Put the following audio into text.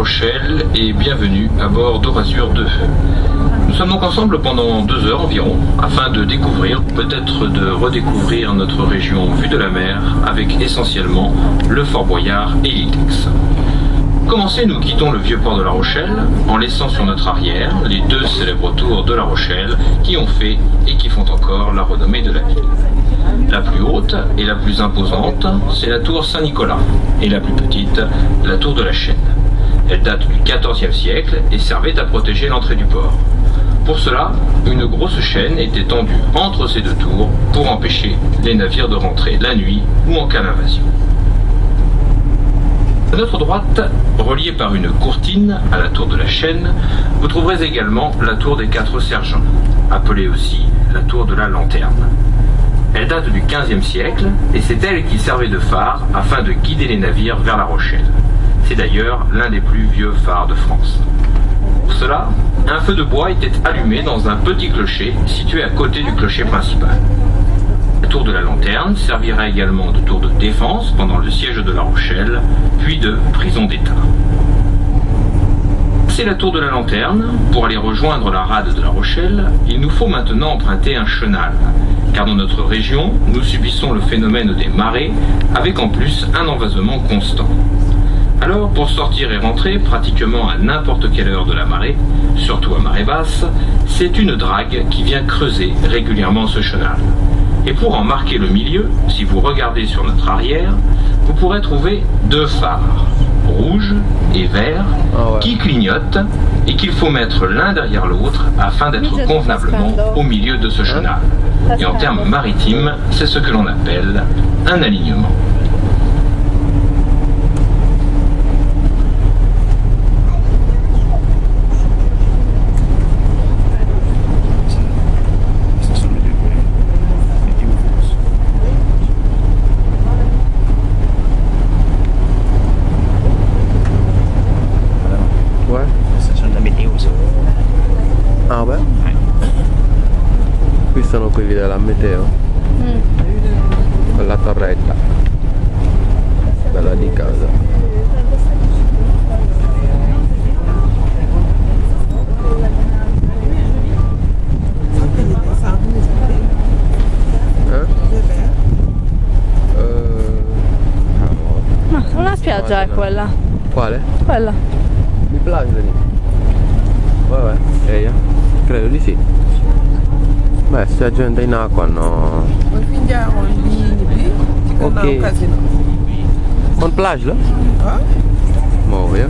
Rochelle et bienvenue à bord d'Eurasur 2. Nous sommes donc ensemble pendant 2 heures environ afin de découvrir, peut-être de redécouvrir notre région vue de la mer avec essentiellement le Fort Boyard et l'île d'Aix. Commencé, nous quittons le vieux port de La Rochelle en laissant sur notre arrière les 2 célèbres tours de La Rochelle qui ont fait et qui font encore la renommée de la ville. La plus haute et la plus imposante, c'est la tour Saint-Nicolas, et la plus petite, la tour de la Chaîne. Elle date du XIVe siècle et servait à protéger l'entrée du port. Pour cela, une grosse chaîne était tendue entre ces 2 tours pour empêcher les navires de rentrer la nuit ou en cas d'invasion. À notre droite, reliée par une courtine à la tour de la Chaîne, vous trouverez également la tour des 4 sergents, appelée aussi la tour de la Lanterne. Elle date du XVe siècle et c'est elle qui servait de phare afin de guider les navires vers La Rochelle. C'est d'ailleurs l'un des plus vieux phares de France. Pour cela, un feu de bois était allumé dans un petit clocher situé à côté du clocher principal. La tour de la Lanterne servira également de tour de défense pendant le siège de La Rochelle, puis de prison d'État. C'est la tour de la Lanterne. Pour aller rejoindre la rade de La Rochelle, il nous faut maintenant emprunter un chenal, car dans notre région, nous subissons le phénomène des marées, avec en plus un envasement constant. Alors, pour sortir et rentrer pratiquement à n'importe quelle heure de la marée, surtout à marée basse, c'est une drague qui vient creuser régulièrement ce chenal. Et pour en marquer le milieu, si vous regardez sur notre arrière, vous pourrez trouver 2 phares, rouge et vert, qui clignotent et qu'il faut mettre l'un derrière l'autre afin d'être convenablement au milieu de ce chenal. Et en termes maritimes, c'est ce que l'on appelle un alignement. Sono quelli della meteo con la torretta quella di casa. Ma una spiaggia è quella. Quale? Quella. Di plage lì. Vabbè, credo di sì. Beh, se la gente in acqua no. Ok. On plage là? Bon, oui.